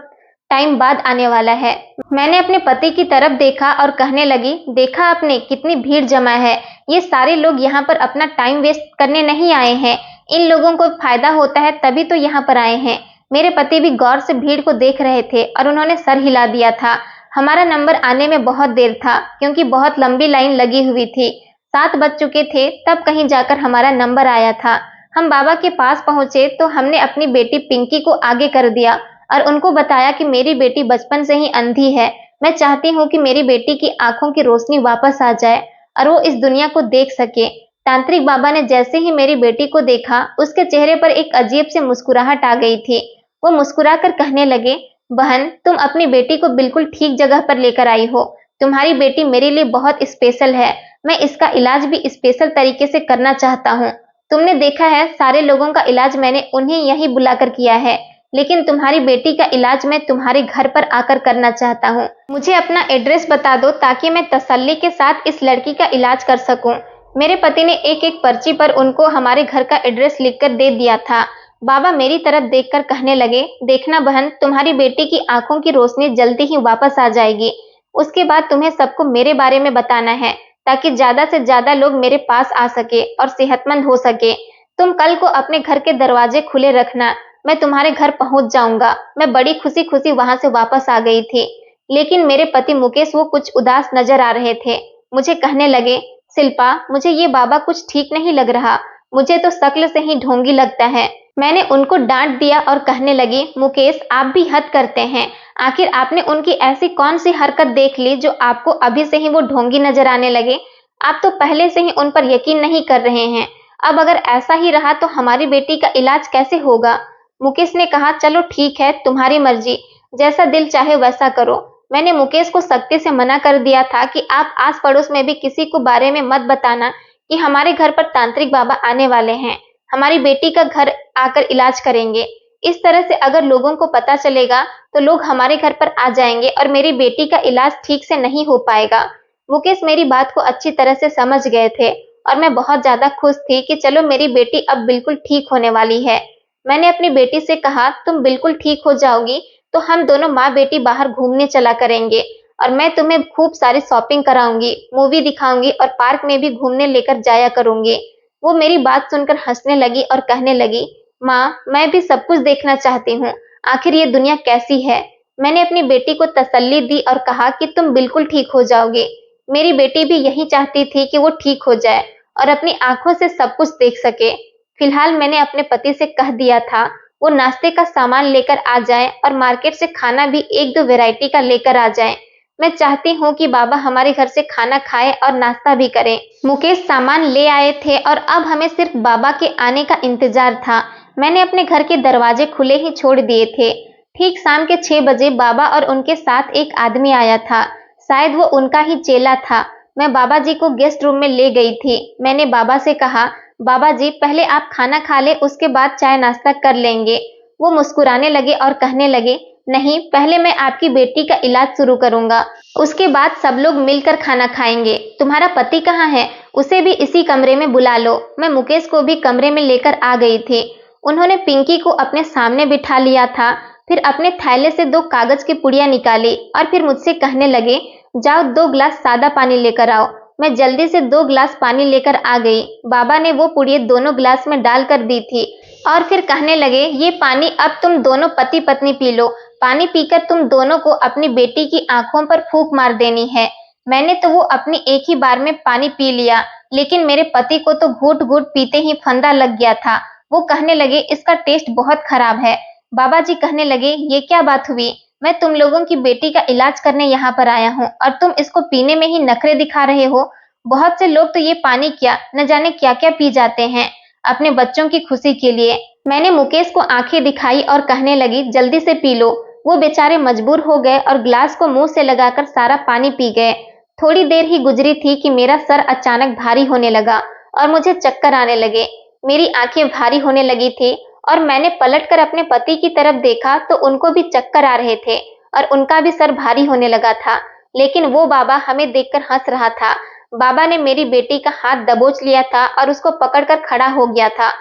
टाइम बाद आने वाला है। मैंने अपने पति की तरफ देखा और कहने लगी, देखा आपने कितनी भीड़ जमा है। ये सारे लोग यहाँ पर अपना टाइम वेस्ट करने नहीं आए हैं। इन लोगों को फायदा होता है तभी तो यहाँ पर आए हैं। मेरे पति भी गौर से भीड़ को देख रहे थे और उन्होंने सर हिला दिया था। हमारा नंबर आने में बहुत देर था क्योंकि बहुत लंबी लाइन लगी हुई थी। 7 बज चुके थे तब कहीं जाकर हमारा नंबर आया था। हम बाबा के पास पहुंचे तो हमने अपनी बेटी पिंकी को आगे कर दिया और उनको बताया कि मेरी बेटी बचपन से ही अंधी है। मैं चाहती हूँ कि मेरी बेटी की आंखों की रोशनी वापस आ जाए और वो इस दुनिया को देख सके। तांत्रिक बाबा ने जैसे ही मेरी बेटी को देखा, उसके चेहरे पर एक अजीब सी मुस्कुराहट आ गई थी। वो मुस्कुराकर कहने लगे, बहन, तुम अपनी बेटी को बिल्कुल ठीक जगह पर लेकर आई हो। तुम्हारी बेटी मेरे लिए बहुत स्पेशल है। मैं इसका इलाज भी स्पेशल तरीके से करना चाहता हूँ। तुमने देखा है, सारे लोगों का इलाज मैंने उन्हें यहीं बुलाकर किया है, लेकिन तुम्हारी बेटी का इलाज मैं तुम्हारे घर पर आकर करना चाहता हूँ। मुझे अपना एड्रेस बता दो ताकि मैं तसल्ली के साथ इस लड़की का इलाज कर सकूं। मेरे पति ने एक एक पर्ची पर उनको हमारे घर का एड्रेस लिखकर दे दिया था। बाबा मेरी तरफ देखकर कहने लगे, देखना बहन, तुम्हारी बेटी की आंखों की रोशनी जल्दी ही वापस आ जाएगी। उसके बाद तुम्हें सबको मेरे बारे में बताना है ताकि ज्यादा से ज्यादा लोग मेरे पास आ सके और सेहतमंद हो सके। तुम कल को अपने घर के दरवाजे खुले रखना। मैं तुम्हारे घर पहुंच जाऊंगा। मैं बड़ी खुशी खुशी वहां से वापस आ गई थी, लेकिन मेरे पति मुकेश वो कुछ उदास नजर आ रहे थे। मुझे कहने लगे, शिल्पा, मुझे ये बाबा कुछ ठीक नहीं लग रहा। मुझे तो शक्ल से ही ढोंगी लगता है। मैंने उनको डांट दिया और कहने लगी, मुकेश, आप भी हद करते हैं। आखिर आपने उनकी ऐसी कौन सी हरकत देख ली जो आपको अभी से ही वो ढोंगी नजर आने लगे? आप तो पहले से ही उन पर यकीन नहीं कर रहे हैं। अब अगर ऐसा ही रहा तो हमारी बेटी का इलाज कैसे होगा? मुकेश ने कहा, चलो ठीक है, तुम्हारी मर्जी, जैसा दिल चाहे वैसा करो। मैंने मुकेश को सख्ती से मना कर दिया था कि आप आस पड़ोस में भी किसी को बारे में मत बताना कि हमारे घर पर तांत्रिक बाबा आने वाले हैं, हमारी बेटी का घर आकर इलाज करेंगे। इस तरह से अगर लोगों को पता चलेगा तो लोग हमारे घर पर आ जाएंगे और मेरी बेटी का इलाज ठीक से नहीं हो पाएगा। मुकेश मेरी बात को अच्छी तरह से समझ गए थे और मैं बहुत ज्यादा खुश थी कि चलो मेरी बेटी अब बिल्कुल ठीक होने वाली है। मैंने अपनी बेटी से कहा, तुम बिल्कुल ठीक हो जाओगी तो हम दोनों माँ बेटी बाहर घूमने चला करेंगे और मैं तुम्हें खूब सारी शॉपिंग कराऊंगी, मूवी दिखाऊंगी और पार्क में भी घूमने लेकर जाया करूंगी। वो मेरी बात सुनकर हंसने लगी और कहने लगी, माँ, मैं भी सब कुछ देखना चाहती हूँ। आखिर ये दुनिया कैसी है? मैंने अपनी बेटी को तसल्ली दी और कहा कि तुम बिल्कुल ठीक हो जाओगे। मेरी बेटी भी यही चाहती थी कि वो ठीक हो जाए और अपनी आंखों से सब कुछ देख सके। फिलहाल मैंने अपने पति से कह दिया था वो नाश्ते का सामान लेकर आ जाए और मार्केट से खाना भी एक दो वैरायटी का लेकर आ जाए। मैं चाहती हूँ कि बाबा हमारे घर से खाना खाए और नाश्ता भी करें। मुकेश सामान ले आए थे और अब हमें सिर्फ बाबा के आने का इंतजार था। मैंने अपने घर के दरवाजे खुले ही छोड़ दिए थे। ठीक शाम के 6 बजे बाबा और उनके साथ एक आदमी आया था। शायद वो उनका ही चेला था। मैं बाबा जी को गेस्ट रूम में ले गई थी। मैंने बाबा से कहा, बाबा जी, पहले आप खाना खा ले, उसके बाद चाय नाश्ता कर लेंगे। वो मुस्कुराने लगे और कहने लगे, नहीं, पहले मैं आपकी बेटी का इलाज शुरू करूंगा, उसके बाद सब लोग मिलकर खाना खाएंगे। तुम्हारा पति कहाँ है? उसे भी इसी कमरे में बुला लो। मैं मुकेश को भी कमरे में लेकर आ गई थी। उन्होंने पिंकी को अपने सामने बिठा लिया था, फिर अपने थैले से 2 कागज की पुड़िया निकाली और फिर मुझसे कहने लगे, जाओ 2 गिलास सादा पानी लेकर आओ। मैं जल्दी से 2 गिलास पानी लेकर आ गई। बाबा ने वो पुड़िया दोनों गिलास में डालकर दी थी और फिर कहने लगे, ये पानी अब तुम दोनों पति पत्नी पी लो। पानी पीकर तुम दोनों को अपनी बेटी की आंखों पर फूंक मार देनी है। मैंने तो वो अपनी एक ही बार में पानी पी लिया, लेकिन मेरे पति को तो घूट घूट पीते ही फंदा लग गया था। वो कहने लगे, इसका टेस्ट बहुत खराब है। बाबा जी कहने लगे, ये क्या बात हुई? मैं तुम लोगों की बेटी का इलाज करने यहाँ पर आया हूँ और तुम इसको पीने में ही नखरे दिखा रहे हो। बहुत से लोग तो ये पानी क्या न जाने क्या क्या पी जाते हैं अपने बच्चों की खुशी के लिए। मैंने मुकेश को आंखें दिखाई और कहने लगी, जल्दी से पी लो। वो बेचारे मजबूर हो गए और ग्लास को मुंह से लगाकर सारा पानी पी गए। थोड़ी देर ही गुजरी थी कि मेरा सर अचानक भारी होने लगा और मुझे चक्कर आने लगे। मेरी आंखें भारी होने लगी थी और मैंने पलटकर अपने पति की तरफ देखा तो उनको भी चक्कर आ रहे थे और उनका भी सर भारी होने लगा था, लेकिन वो बाबा हमें देखकर हंस रहा था। बाबा ने मेरी बेटी का हाथ दबोच लिया था और उसको पकड़कर खड़ा हो गया था।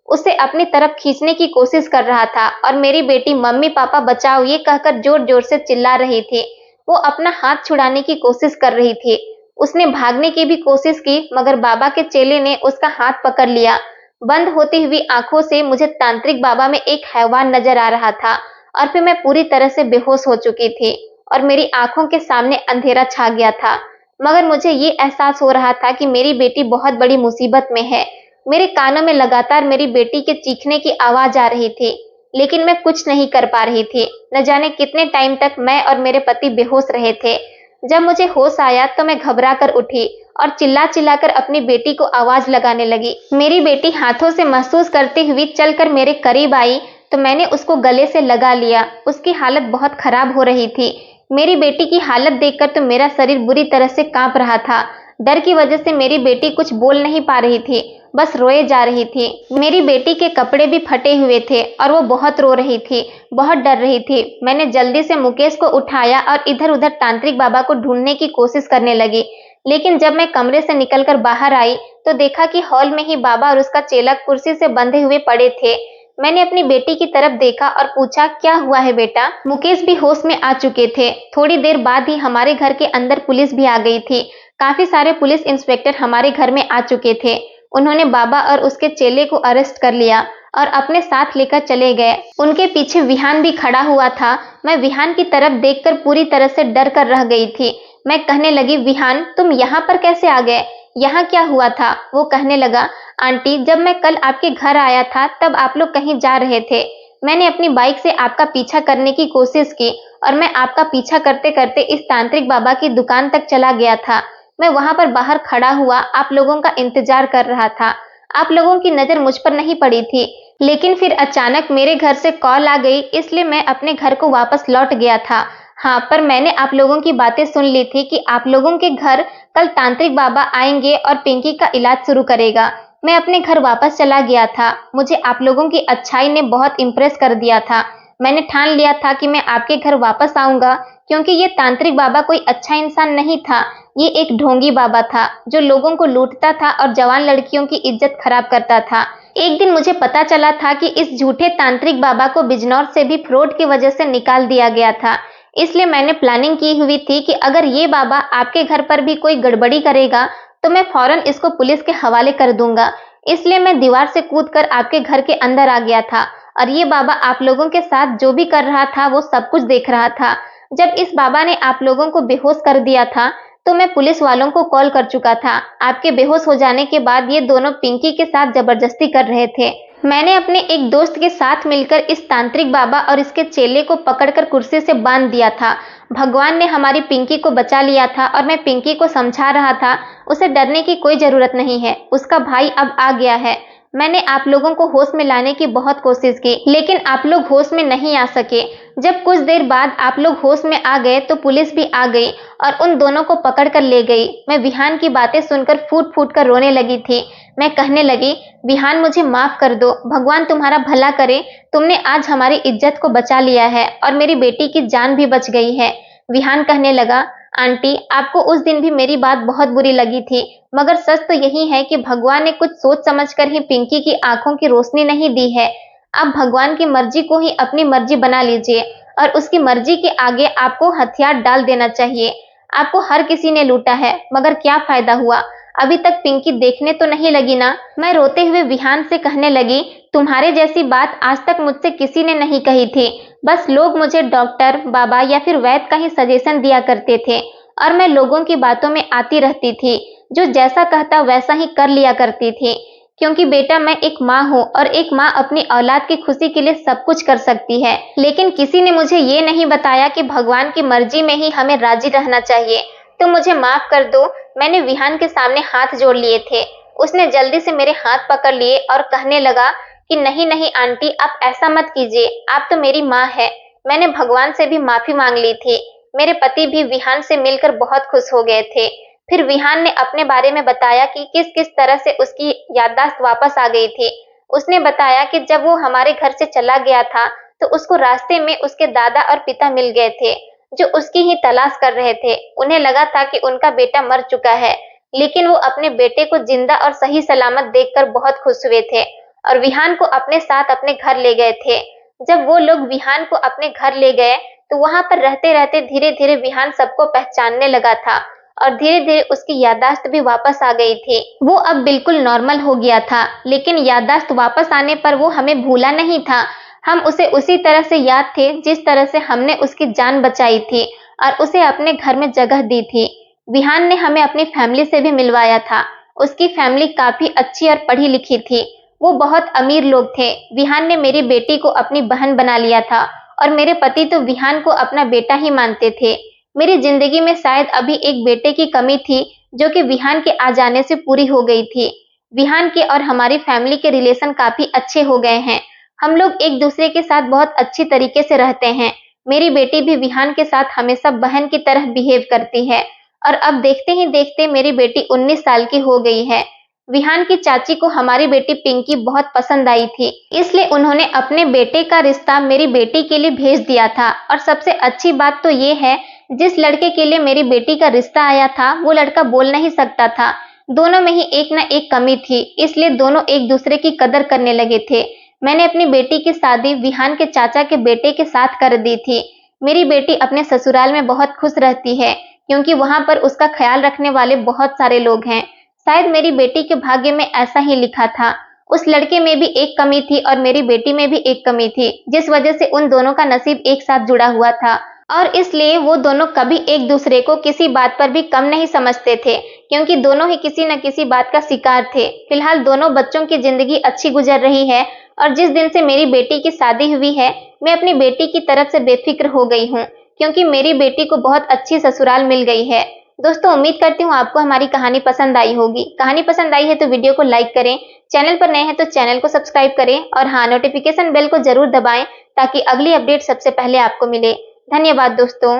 उसे अपनी तरफ खींचने की कोशिश कर रहा था और मेरी बेटी मम्मी पापा बचाओ ये कहकर जोर जोर से चिल्ला रही थी। वो अपना हाथ छुड़ाने की कोशिश कर रही थी। उसने भागने की भी कोशिश की, मगर बाबा के चेले ने उसका हाथ पकड़ लिया। बंद होती हुई आंखों से मुझे तांत्रिक बाबा में एक हैवान नजर आ रहा था और फिर मैं पूरी तरह से बेहोश हो चुकी थी और मेरी आंखों के सामने अंधेरा छा गया था। मगर मुझे ये एहसास हो रहा था कि मेरी बेटी बहुत बड़ी मुसीबत में है। मेरे कानों में लगातार मेरी बेटी के चीखने की आवाज आ रही थी। लेकिन मैं कुछ नहीं कर पा रही थी। न जाने कितने टाइम तक मैं और मेरे पति बेहोश रहे थे। जब मुझे होश आया तो मैं घबरा कर उठी और चिल्ला कर अपनी बेटी को आवाज लगाने लगी। मेरी बेटी हाथों से महसूस करती हुई चलकर मेरे करीब आई तो मैंने उसको गले से लगा लिया। उसकी हालत बहुत खराब हो रही थी। मेरी बेटी की हालत देखकर तो मेरा शरीर बुरी तरह से कांप रहा था। डर की वजह से मेरी बेटी कुछ बोल नहीं पा रही थी, बस रोए जा रही थी। मेरी बेटी के कपड़े भी फटे हुए थे और वो बहुत रो रही थी, बहुत डर रही थी। मैंने जल्दी से मुकेश को उठाया और इधर-उधर तांत्रिक बाबा को ढूंढने की कोशिश करने लगी। लेकिन जब मैं कमरे से निकलकर बाहर आई तो देखा कि हॉल में ही बाबा और उसका चेला कुर्सी से बंधे हुए पड़े थे। मैंने अपनी बेटी की तरफ देखा और पूछा, क्या हुआ है बेटा? मुकेश भी होश में आ चुके थे। थोड़ी देर बाद ही हमारे घर के अंदर पुलिस भी आ गई थी। काफी सारे पुलिस इंस्पेक्टर हमारे घर में आ चुके थे। उन्होंने बाबा और उसके चेले को अरेस्ट कर लिया और अपने साथ लेकर चले गए। उनके पीछे विहान भी खड़ा हुआ था। मैं विहान की तरफ देखकर पूरी तरह से डर कर रह गई थी। मैं कहने लगी, विहान तुम यहाँ पर कैसे आ गए? यहाँ क्या हुआ था? वो कहने लगा, आंटी जब मैं कल आपके घर आया था तब आप लोग कहीं जा रहे थे। मैंने अपनी बाइक से आपका पीछा करने की कोशिश की और मैं आपका पीछा करते करते इस तांत्रिक बाबा की दुकान तक चला गया था। मैं वहां पर बाहर खड़ा हुआ आप लोगों का इंतजार कर रहा था। आप लोगों की नजर मुझ पर नहीं पड़ी थी, लेकिन फिर अचानक मेरे घर से कॉल आ गई, इसलिए मैं अपने घर को वापस लौट गया था। हाँ, पर मैंने आप लोगों की बातें सुन ली थी कि आप लोगों के घर कल तांत्रिक बाबा आएंगे और पिंकी का इलाज शुरू करेगा। मैं अपने घर वापस चला गया था। मुझे आप लोगों की अच्छाई ने बहुत इम्प्रेस कर दिया था। मैंने ठान लिया था कि मैं आपके घर वापस आऊंगा, क्योंकि ये तांत्रिक बाबा कोई अच्छा इंसान नहीं था। ये एक ढोंगी बाबा था जो लोगों को लूटता था और जवान लड़कियों की इज्जत खराब करता था। एक दिन मुझे पता चला था कि इस झूठे तांत्रिक बाबा को बिजनौर से भी फ्रॉड की वजह से निकाल दिया गया था। इसलिए मैंने प्लानिंग की हुई थी कि अगर ये बाबा आपके घर पर भी कोई गड़बड़ी करेगा तो मैं फौरन इसको पुलिस के हवाले कर दूंगा। इसलिए मैं दीवार से कूदकर आपके घर के अंदर आ गया था और ये बाबा आप लोगों के साथ जो भी कर रहा था वो सब कुछ देख रहा था। जब इस बाबा ने आप लोगों को बेहोश कर दिया था तो मैं पुलिस वालों को कॉल कर चुका था। आपके बेहोश हो जाने के बाद ये दोनों पिंकी के साथ जबरदस्ती कर रहे थे। मैंने अपने एक दोस्त के साथ मिलकर इस तांत्रिक बाबा और इसके चेले को पकड़कर कुर्सी से बांध दिया था। भगवान ने हमारी पिंकी को बचा लिया था और मैं पिंकी को समझा रहा था उसे डरने की कोई जरूरत नहीं है, उसका भाई अब आ गया है। मैंने आप लोगों को होश में लाने की बहुत कोशिश की, लेकिन आप लोग होश में नहीं आ सके। जब कुछ देर बाद आप लोग होश में आ गए तो पुलिस भी आ गई और उन दोनों को पकड़ कर ले गई। मैं विहान की बातें सुनकर फूट फूट कर रोने लगी थी। मैं कहने लगी, विहान मुझे माफ कर दो, भगवान तुम्हारा भला करे, तुमने आज हमारी इज्जत को बचा लिया है और मेरी बेटी की जान भी बच गई है। विहान कहने लगा, आंटी आपको उस दिन भी मेरी बात बहुत बुरी लगी थी, मगर सच तो यही है कि भगवान ने कुछ सोच समझकर ही पिंकी की आंखों की रोशनी नहीं दी है। आप भगवान की मर्जी को ही अपनी मर्जी बना लीजिए और उसकी मर्जी के आगे आपको हथियार डाल देना चाहिए। आपको हर किसी ने लूटा है, मगर क्या फायदा हुआ? अभी तक पिंकी देखने तो नहीं लगी ना? मैं रोते हुए विहान से कहने लगी, तुम्हारे जैसी बात आज तक मुझसे किसी ने नहीं कही थी। बस लोग मुझे डॉक्टर, बाबा या फिर वैद्य का ही सजेशन दिया करते थे और मैं लोगों की बातों में आती रहती थी। जो जैसा कहता वैसा ही कर लिया करती थी, क्योंकि बेटा मैं एक माँ हूँ और एक माँ अपनी औलाद की खुशी के लिए सब कुछ कर सकती है। लेकिन किसी ने मुझे ये नहीं बताया कि भगवान की मर्जी में ही हमें राजी रहना चाहिए। तो मुझे माफ कर दो। मैंने विहान के सामने हाथ जोड़ लिए थे। उसने जल्दी से मेरे हाथ पकड़ लिए और कहने लगा कि नहीं नहीं आंटी, आप ऐसा मत कीजिए, आप तो मेरी माँ है। मैंने भगवान से भी माफी मांग ली थी। मेरे पति भी विहान से मिलकर बहुत खुश हो गए थे। फिर विहान ने अपने बारे में बताया कि किस किस तरह से उसकी याददाश्त वापस आ गई थी। उसने बताया कि जब वो हमारे घर से चला गया था तो उसको रास्ते में उसके दादा और पिता मिल गए थे, जो उसकी ही तलाश कर रहे थे। उन्हें लगा था कि उनका बेटा मर चुका है, लेकिन वो अपने बेटे को जिंदा और सही सलामत देखकर बहुत खुश हुए थे और विहान को अपने साथ अपने घर ले गए थे। जब वो लोग विहान को अपने घर ले गए तो वहां पर रहते रहते धीरे धीरे विहान सबको पहचानने लगा था और धीरे धीरे उसकी याददाश्त भी वापस आ गई थी। वो अब बिल्कुल नॉर्मल हो गया था, लेकिन याददाश्त वापस आने पर वो हमें भूला नहीं था। हम उसे उसी तरह से याद थे जिस तरह से हमने उसकी जान बचाई थी और उसे अपने घर में जगह दी थी। विहान ने हमें अपनी फैमिली से भी मिलवाया था। उसकी फैमिली काफी अच्छी और पढ़ी लिखी थी। वो बहुत अमीर लोग थे। विहान ने मेरी बेटी को अपनी बहन बना लिया था और मेरे पति तो विहान को अपना बेटा ही मानते थे। मेरी जिंदगी में शायद अभी एक बेटे की कमी थी जो कि विहान के आ जाने से पूरी हो गई थी। विहान के और हमारी फैमिली के रिलेशन काफी अच्छे हो गए हैं। हम लोग एक दूसरे के साथ बहुत अच्छी तरीके से रहते हैं। मेरी बेटी भी विहान के साथ हमेशा बहन की तरह बिहेव करती है और अब देखते ही देखते मेरी बेटी 19 साल की हो गई है। विहान की चाची को हमारी बेटी पिंकी बहुत पसंद आई थी, इसलिए उन्होंने अपने बेटे का रिश्ता मेरी बेटी के लिए भेज दिया था। और सबसे अच्छी बात तो ये है, जिस लड़के के लिए मेरी बेटी का रिश्ता आया था वो लड़का बोल नहीं सकता था। दोनों में ही एक ना एक कमी थी, इसलिए दोनों एक दूसरे की कदर करने लगे थे। मैंने अपनी बेटी की शादी विहान के चाचा के बेटे के साथ कर दी थी। मेरी बेटी अपने ससुराल में बहुत खुश रहती है क्योंकि वहां पर उसका ख्याल रखने वाले बहुत सारे लोग हैं। शायद मेरी बेटी के भाग्य में ऐसा ही लिखा था। उस लड़के में भी एक कमी थी और मेरी बेटी में भी एक कमी थी, जिस वजह से उन दोनों का नसीब एक साथ जुड़ा हुआ था और इसलिए वो दोनों कभी एक दूसरे को किसी बात पर भी कम नहीं समझते थे, क्योंकि दोनों ही किसी न किसी बात का शिकार थे। फिलहाल दोनों बच्चों की जिंदगी अच्छी गुजर रही है और जिस दिन से मेरी बेटी की शादी हुई है, मैं अपनी बेटी की तरफ से बेफिक्र हो गई हूँ, क्योंकि मेरी बेटी को बहुत अच्छी ससुराल मिल गई है। दोस्तों, उम्मीद करती हूँ आपको हमारी कहानी पसंद आई होगी। कहानी पसंद आई है तो वीडियो को लाइक करें, चैनल पर नए हैं तो चैनल को सब्सक्राइब करें और हाँ, नोटिफिकेशन बेल को जरूर दबाएं ताकि अगली अपडेट सबसे पहले आपको मिले। धन्यवाद दोस्तों।